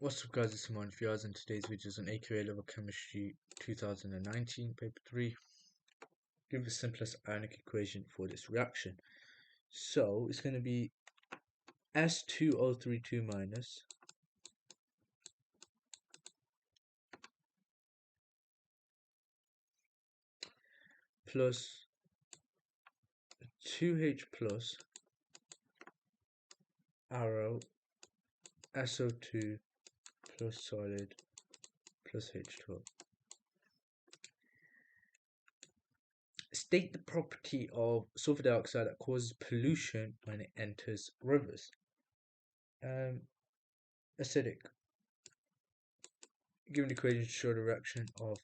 What's up guys, it's Simon Fiaz and today's video is on AQA level chemistry 2019 paper 3. Give the simplest ionic equation for this reaction. So it's going to be S2032 minus plus 2H plus arrow SO2 plus solid plus H2O. State the property of sulfur dioxide that causes pollution when it enters rivers. Acidic. Given the equation, show the reaction of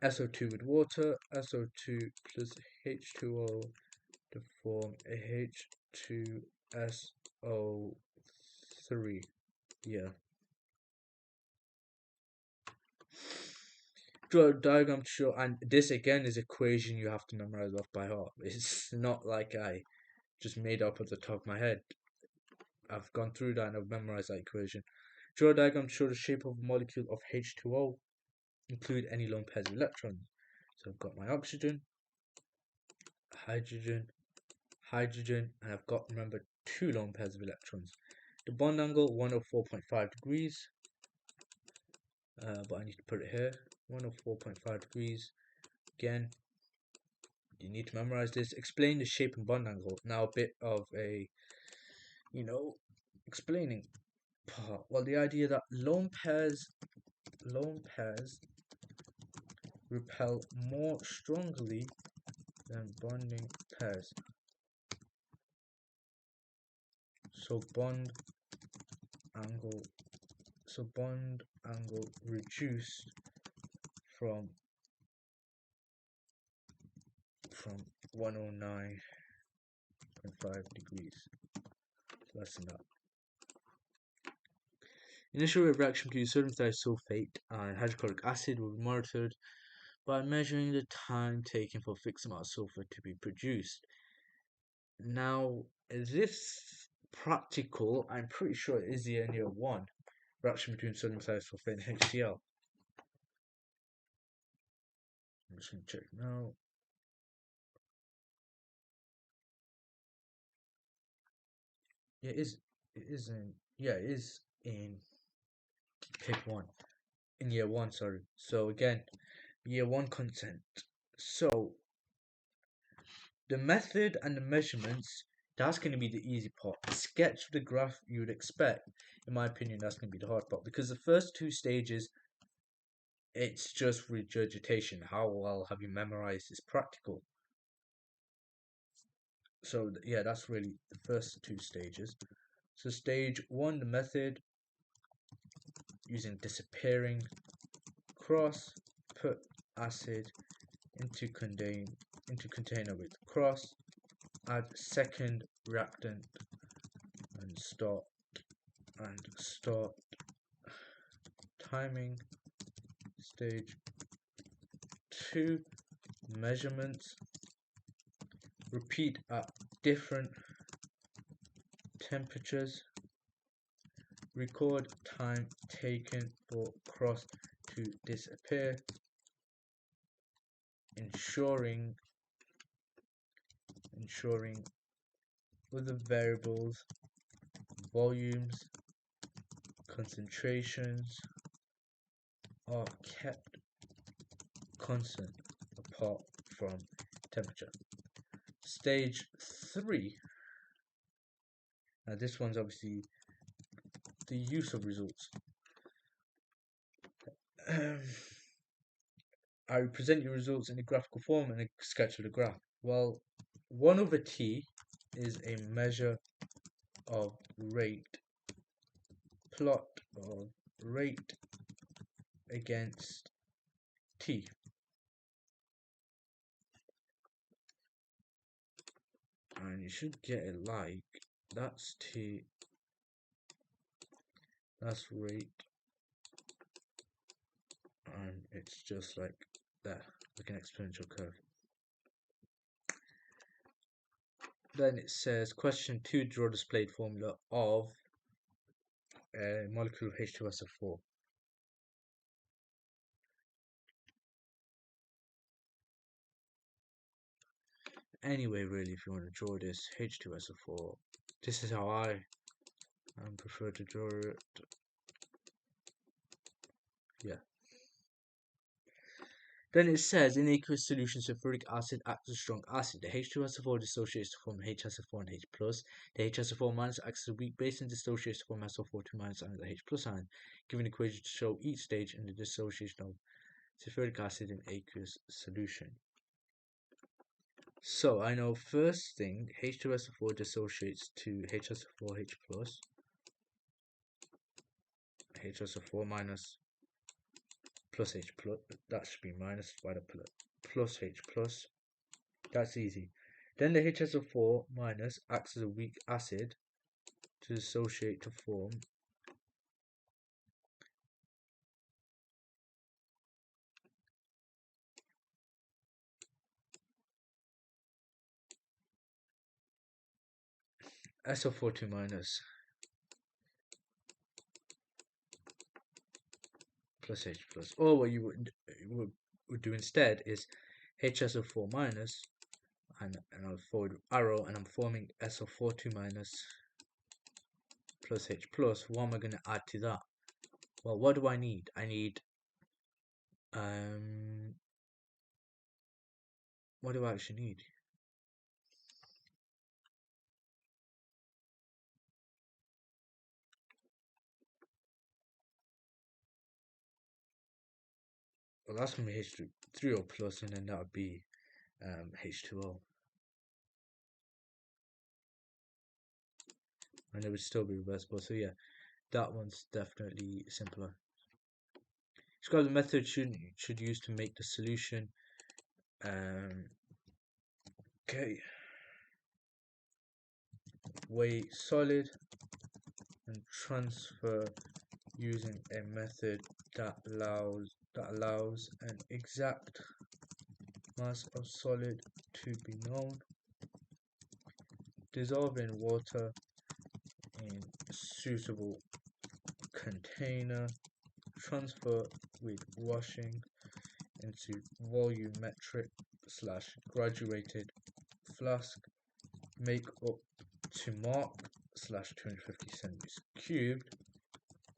SO2 with water, SO2 plus H2O to form a H2SO3. Yeah. Draw a diagram to show, and this again is equation you have to memorize off by heart. It's not like I just made up at the top of my head. I've gone through that and I've memorized that equation. Draw a diagram to show the shape of a molecule of H2O. Include any lone pairs of electrons. So I've got my oxygen, hydrogen, and I've got, remember, 2 lone pairs of electrons. The bond angle 104.5 degrees, but I need to put it here, 104.5 degrees. Again, you need to memorize this. Explain the shape and bond angle. Now a bit of a, explaining part. Well, the idea that lone pairs repel more strongly than bonding pairs. So bond angle reduced from 109.5 degrees. Less than that. Initial reaction between sodium thiosulfate and hydrochloric acid will be monitored by measuring the time taken for a fixed amount of sulfur to be produced. Now, this practical, I'm pretty sure it is the year 1 reaction between sodium thiosulfate and HCl. I'm just going to check now. It is in paper 1. In year 1, sorry. So again, year 1 content. So the method and the measurements, that's going to be the easy part. Sketch the graph you would expect. In my opinion, that's going to be the hard part, because the first 2 stages, it's just regurgitation. How well have you memorized this practical? So yeah, that's really the first 2 stages. So stage 1, the method, using disappearing cross, put acid into container with cross, add second reactant and start timing. Stage 2, measurements, repeat at different temperatures, record time taken for cross to disappear, ensuring other variables, volumes, concentrations are kept constant apart from temperature. Stage 3. Now this one's obviously the use of results. I represent your results in a graphical form and a sketch of the graph. Well, 1/t is a measure of rate, plot of rate against t. And you should get it like, that's t, that's rate, and it's just like that, like an exponential curve. Then it says question 2, draw displayed formula of a molecule of H2SO4. Anyway, really, if you want to draw this H2SO4, this is how I prefer to draw it. Yeah. Then it says in aqueous solution, sulfuric acid acts as a strong acid. The H2SO4 dissociates to form HSO4 and H+. The HSO4 minus acts as a weak base and dissociates to form SO4 2 minus and the H plus ion. Given equation to show each stage in the dissociation of sulfuric acid in aqueous solution. So I know first thing H2SO4 dissociates to HSO4 H plus, HSO4 minus plus H plus, that should be minus divided by plus H plus, that's easy. Then the HSO4 minus acts as a weak acid to dissociate to form SO4 2 minus plus H plus. Or what you would do instead is HSO4 minus, and I'll forward arrow, and I'm forming SO4 2 minus plus H plus. What am I going to add to that? Well, what do I need? I need what do I actually need? Well, that's going to be H3O plus, and then that would be H2O. And it would still be reversible. So yeah, that one's definitely simpler. Describe the method should use to make the solution. Okay. Weigh solid and transfer using a method that allows an exact mass of solid to be known. Dissolve in water in suitable container. Transfer with washing into volumetric / graduated flask. Make up to mark / 250 centimeters cubed.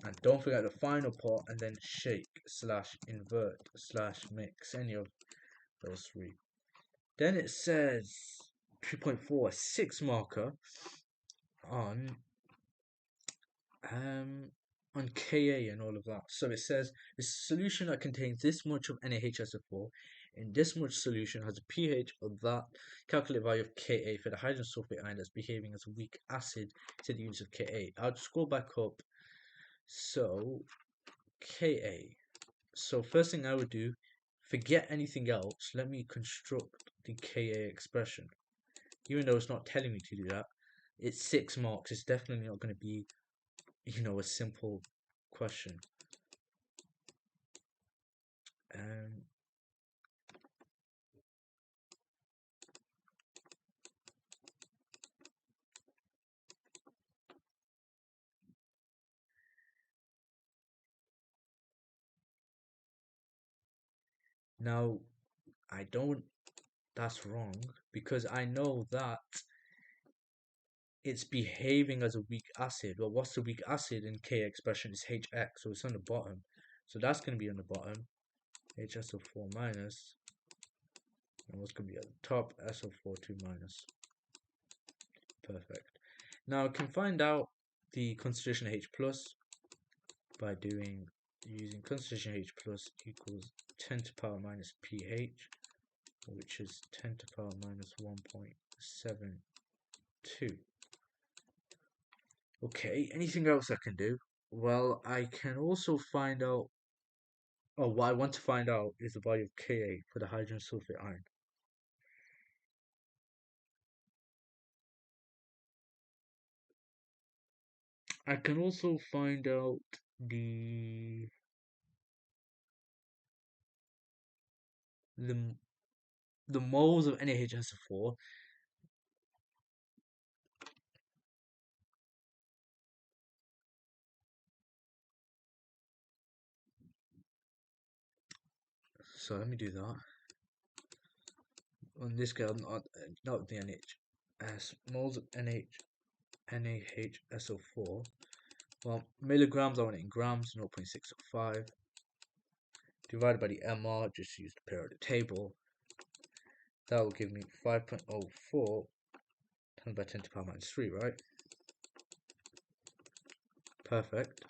And don't forget the final part, and then shake / invert / mix, any of those three. Then it says 3.4, 6 marker on Ka and all of that. So it says a solution that contains this much of NaHSO4 in this much solution has a pH of that calculated value of Ka for the hydrogen sulfate ion that's behaving as a weak acid to the units of Ka. I'll just go back up. So Ka. So first thing I would do, forget anything else. Let me construct the Ka expression. Even though it's not telling me to do that, it's 6 marks. It's definitely not going to be, a simple question. Now, that's wrong, because I know that it's behaving as a weak acid. Well, what's the weak acid in K expression? Is HX, so it's on the bottom. So that's going to be on the bottom. HSO4 minus. And what's going to be at the top? SO4 2 minus. Perfect. Now I can find out the concentration H plus by using concentration H plus equals 10 to the power minus pH, which is 10 to the power minus 1.72. Okay, anything else I can do? Well, I can also find out, what I want to find out is the value of Ka for the hydrogen sulfate ion. I can also find out the moles of NaHSO4. So let me do that. On this scale, not the NH. Moles of NaHSO4. Well, milligrams, I want it in grams, 0.605. Divided by the MR, just use the periodic table. That will give me 5.04 times by 10 to the power minus 3, right? Perfect.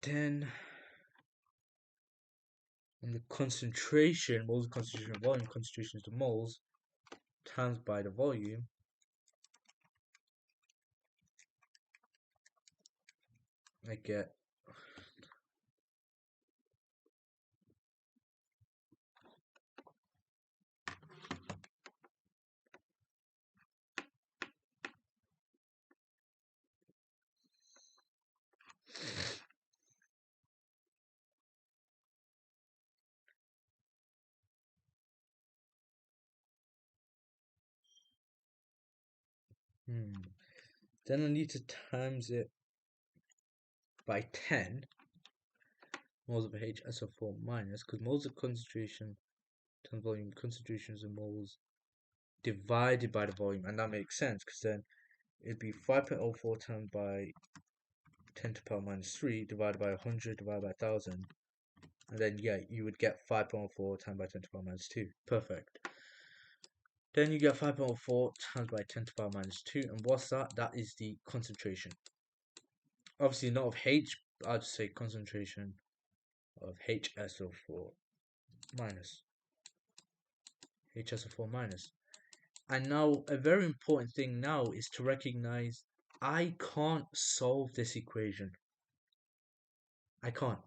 Then, on the concentration, moles of concentration of volume, concentration to moles, times by the volume, I get then I need to times it by 10 moles of HSO4 minus, because moles of concentration times volume, concentrations of moles divided by the volume, and that makes sense because then it'd be 5.04 times by 10 to the power minus 3 divided by 100 divided by 1000, and then yeah, you would get 5.04 times by 10 to the power minus 2. Perfect. Then you get 5.04 times by 10 to the power minus 2, and what's that? That is the concentration. Obviously not of H, I'd say concentration of HSO4 minus. HSO4 minus. And now a very important thing now is to recognize I can't solve this equation. I can't.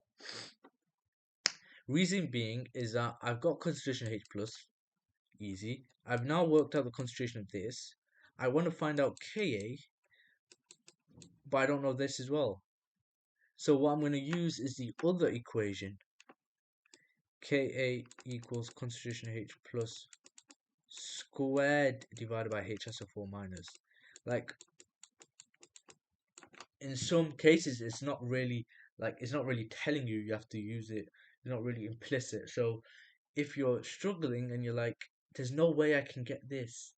Reason being is that I've got concentration H plus, easy. I've now worked out the concentration of this. I want to find out Ka, but I don't know this as well. So what I'm going to use is the other equation. Ka equals concentration H plus squared divided by HSO4 minus. Like, in some cases it's not really telling you you have to use it. It's not really implicit. So if you're struggling and you're like, there's no way I can get this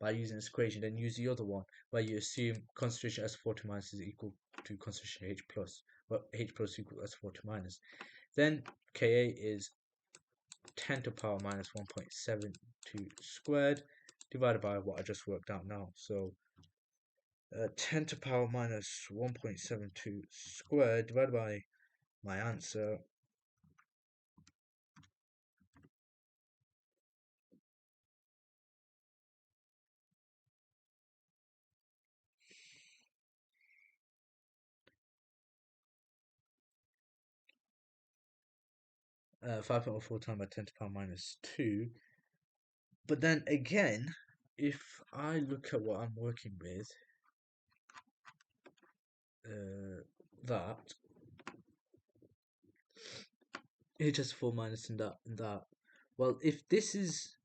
by using this equation, then use the other one where you assume concentration S42 minus is equal to concentration H plus, but H plus equal to S42 minus. Then Ka is 10 to the power minus 1.72 squared divided by what I just worked out now. So 10 to the power minus 1.72 squared divided by my answer, - 5.04 times by 10 to the power minus 2. But then again, if I look at what I'm working with, that HS4 minus and that. Well, if this is,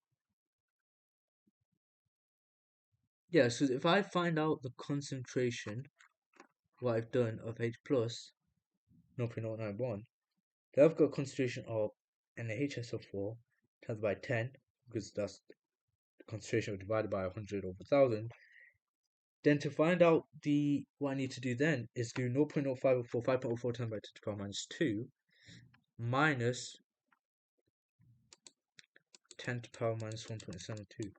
yeah, so if I find out the concentration, what I've done of H plus 0.091, then I've got a concentration of NaHSO4 times by 10, because that's the concentration divided by 100 over 1000. Then to find out what I need to do then is do 0.0504, 5.04 times by 10 to the power minus 2 minus 10 to the power minus 1.72.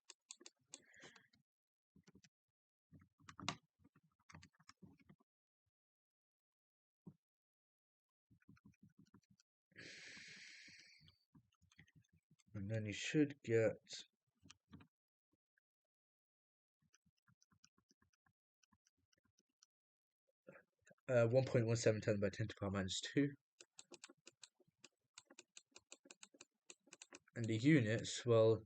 And then you should get 1.17 times by 10 to the power minus 2. And the units, well,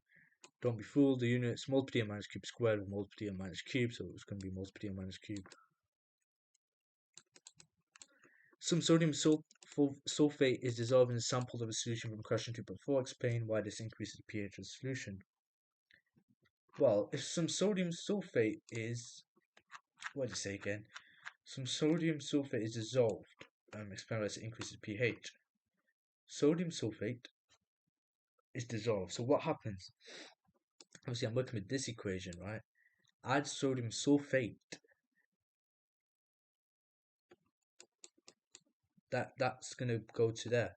don't be fooled, the units moles per dm minus cube squared with moles per dm minus cube, so it's going to be moles per dm minus cube. Some sodium sulfate is dissolved in a sample of a solution from question 2.4. Explain why this increases the pH of the solution. Well, if some sodium sulfate is what did it say again? Some sodium sulfate is dissolved. Explained as it increases pH. Sodium sulfate is dissolved. So what happens? Obviously, I'm working with this equation, right? Add sodium sulfate. That's gonna go to there.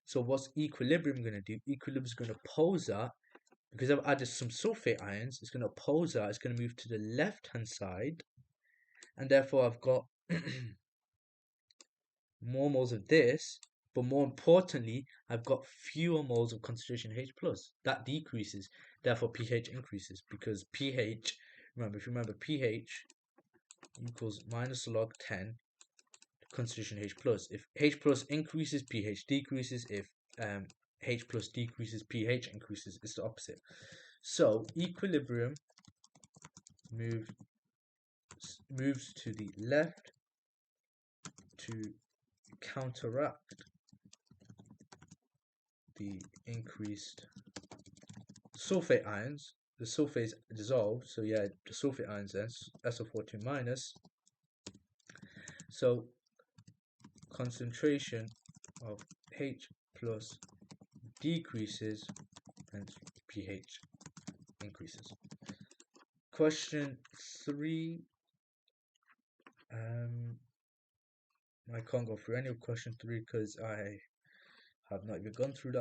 So what's equilibrium gonna do? Equilibrium is gonna oppose that because I've added some sulfate ions. It's gonna oppose that. It's gonna move to the left hand side, and therefore I've got more moles of this, but more importantly, I've got fewer moles of concentration H plus. That decreases, therefore pH increases because pH, remember, if you remember, pH equals minus log 10 concentration H plus. If H plus increases, pH decreases. If H plus decreases, pH increases. It's the opposite. So equilibrium moves to the left to counteract the increased sulfate ions. The sulfates dissolved, so yeah, the sulfate ions then SO42 minus. So concentration of H plus decreases and pH increases. Question 3. I can't go through any of question 3 because I have not even gone through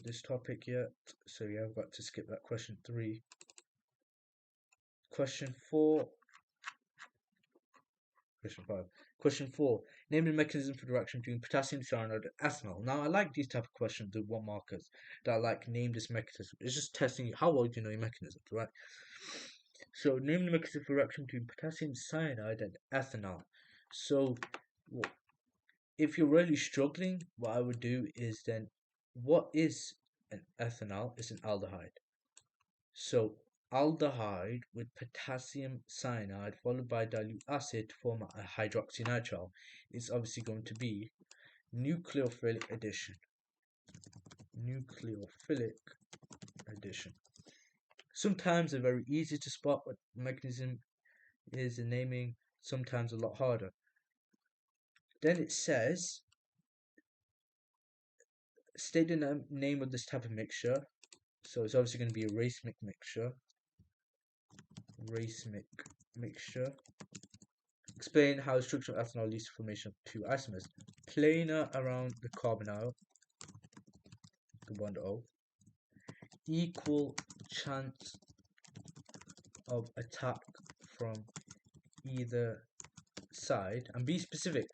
this topic yet. So yeah, I've got to skip that question 3. Question 4. Question 5. Question 4. Name the mechanism for the reaction between potassium cyanide and ethanol. Now, I like these type of questions, the 1 markers, that I like name this mechanism. It's just testing you how well do you know your mechanisms, right? So, name the mechanism for the reaction between potassium cyanide and ethanol. So, if you're really struggling, what I would do is then, what is an ethanol? It's an aldehyde. So, aldehyde with potassium cyanide followed by dilute acid to form a hydroxynitrile is obviously going to be nucleophilic addition. Nucleophilic addition. Sometimes they're very easy to spot what the mechanism is in naming, sometimes a lot harder. Then it says, state the name of this type of mixture. So it's obviously going to be a racemic mixture. Racemic mixture. Explain how the structure of ethanol leads to formation of 2 isomers. Planar around the carbonyl, the bond O. Equal chance of attack from either side. And be specific.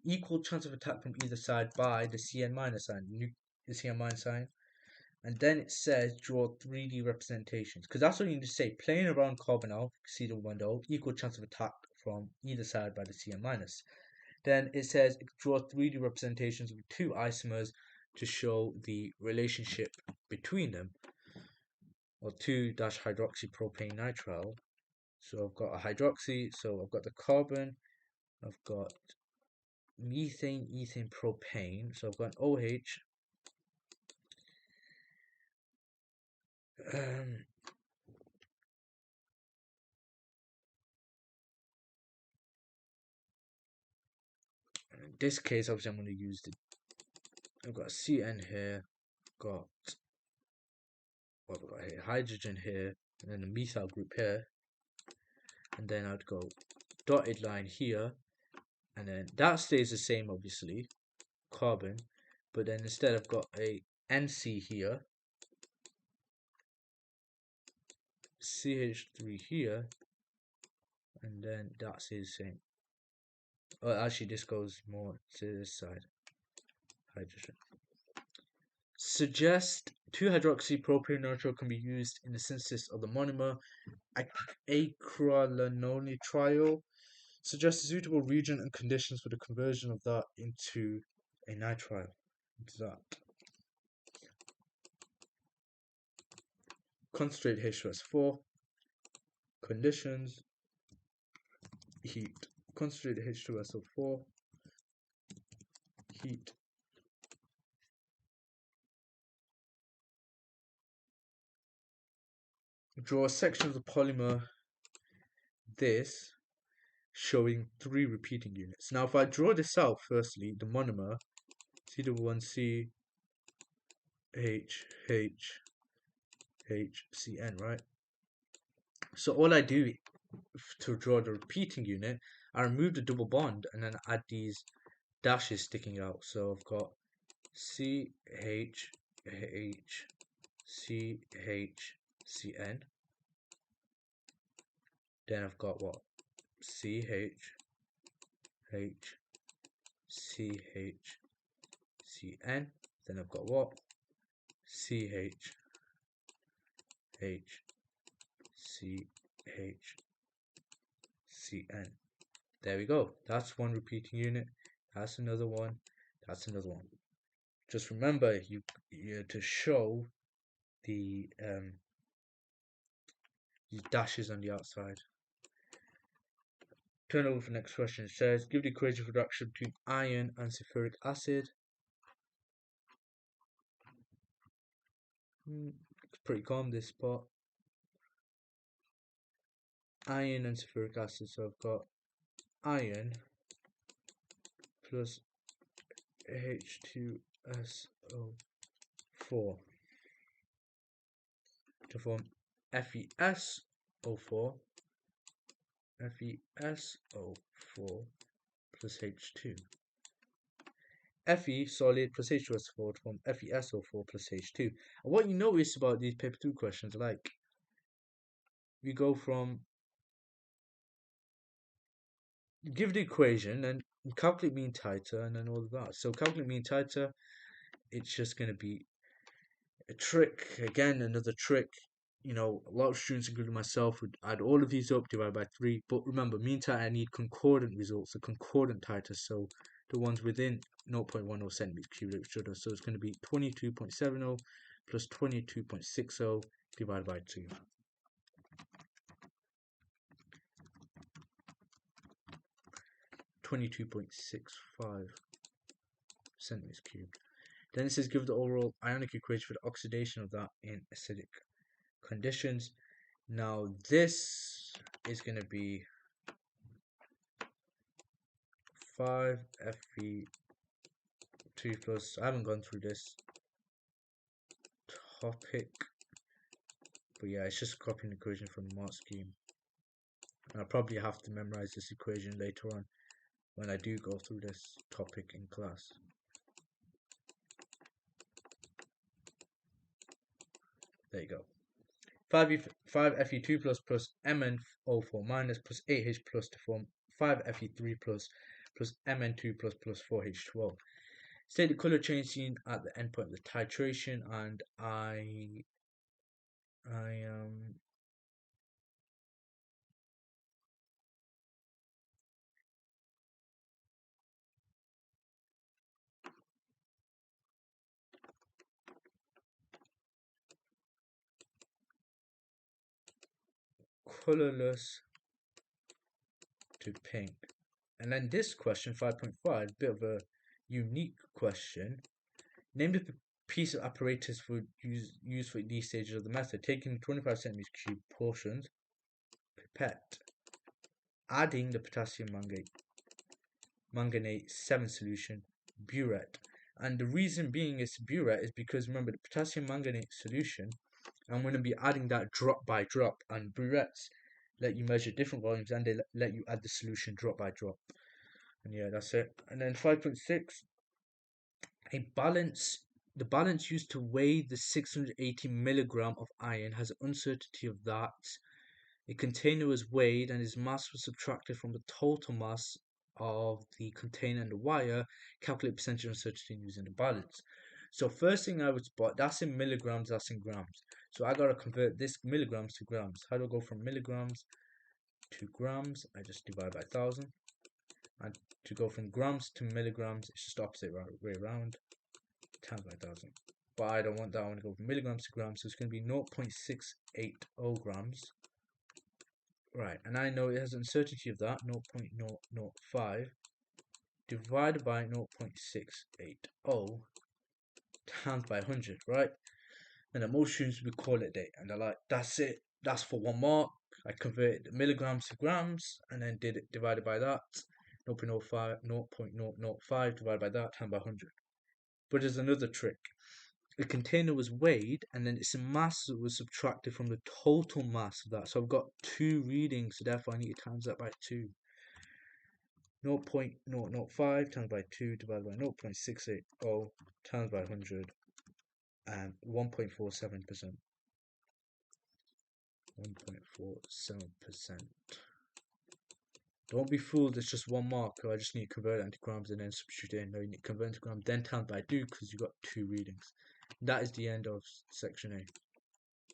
Equal chance of attack from either side by the Cn minus sign. The Cn minus sign. And then it says draw 3D representations. Because that's what you need to say. Planar around carbonyl, see the window, equal chance of attack from either side by the Cn minus. Then it says draw 3D representations of 2 isomers to show the relationship between them, or 2-hydroxypropane nitrile. So I've got a hydroxy, so I've got the carbon, I've got methane, ethane, propane, so I've got an OH. In this case, obviously, I'm going to use I've got Cn here, got what have I got here? Hydrogen here, and then a methyl group here, and then I'd go dotted line here, and then that stays the same, obviously, carbon, but then instead I've got a NC here, CH3 here, and then that stays the same. Oh, actually, this goes more to this side. Hydrogen. Suggest 2-hydroxypropionitrile can be used in the synthesis of the monomer acrylonitrile. Suggest a suitable region and conditions for the conversion of that into a nitrile. That. Concentrate H2SO4. Conditions. Heat. Concentrate H2SO4. Heat. Draw a section of the polymer this showing 3 repeating units. Now if I draw this out, firstly, the monomer, C1C H H H C N, right? So all I do to draw the repeating unit, I remove the double bond and then add these dashes sticking out. So I've got C H H C H C N. Then I've got what? C H H C H C N. Then I've got what? C H H C H C N. There we go. That's one repeating unit. That's another one. That's another one. Just remember, you to show the these dashes on the outside. Turn over for the next question. It says, give the equation for reaction between iron and sulfuric acid. It's pretty calm, this part. Iron and sulfuric acid. So I've got iron plus H2SO4 to form FeSO4 plus H2. Fe solid plus H2SO4 to form FeSO4 plus H2. And what you notice about these paper 2 questions, like, we go from, you give the equation and you calculate mean titer and then all of that. So calculate mean titer, it's just going to be a trick, again, another trick. You know, a lot of students, including myself, would add all of these up, divide by 3. But remember, mean titer, I need concordant results, the concordant titer. So the ones within 0.10 centimeters cubed of each other. So it's going to be 22.70 plus 22.60 divided by 2. 22.65 centimeters cubed. Then it says give the overall ionic equation for the oxidation of that in acidic conditions. Now this is going to be 5Fe2 plus, I haven't gone through this topic, but yeah, it's just copying the equation from the mark scheme. And I'll probably have to memorize this equation later on when I do go through this topic in class. There you go. 5Fe2 plus Mn04 minus plus 8H plus to form 5Fe3 plus Mn2 plus 4H12. State the color change seen at the endpoint of the titration, and I colorless to pink. And then this question, 5.5, bit of a unique question. Name the piece of apparatus for used for these stages of the method. Taking 25 centimeters cube portions, pipette, adding the potassium manganate 7 solution, burette. And the reason being it's burette is because, remember, the potassium manganate solution, I'm going to be adding that drop by drop, and burettes let you measure different volumes and they let you add the solution drop by drop. And yeah, that's it. And then 5.6, the balance used to weigh the 680 milligram of iron has an uncertainty of that a container was weighed and its mass was subtracted from the total mass of the container and the wire. Calculate percentage uncertainty using the balance. So first thing I would spot, that's in milligrams, that's in grams. So I gotta convert this milligrams to grams. How do I go from milligrams to grams? I just divide by 1,000. And to go from grams to milligrams, it's just opposite way around, times by 1,000. But I don't want that, I want to go from milligrams to grams, so it's going to be 0.680 grams. Right, and I know it has an uncertainty of that, 0.005, divided by 0.680 times by 100, right? And then most students will call it a day, and they're like, that's it, that's for 1 mark, I converted milligrams to grams and then did it divided by that. 0.05, 0.005 divided by that times by 100. But there's another trick. The container was weighed and then its mass was subtracted from the total mass of that. So I've got two readings, so therefore I need to times that by 2. 0.005 times by 2 divided by 0.680 times by 100 and 1.47%. 1.47%. Don't be fooled, it's just one mark. I just need to convert it into grams and then substitute it in. No, you need to convert it into grams, then times by 2 because you got two readings. That is the end of section A.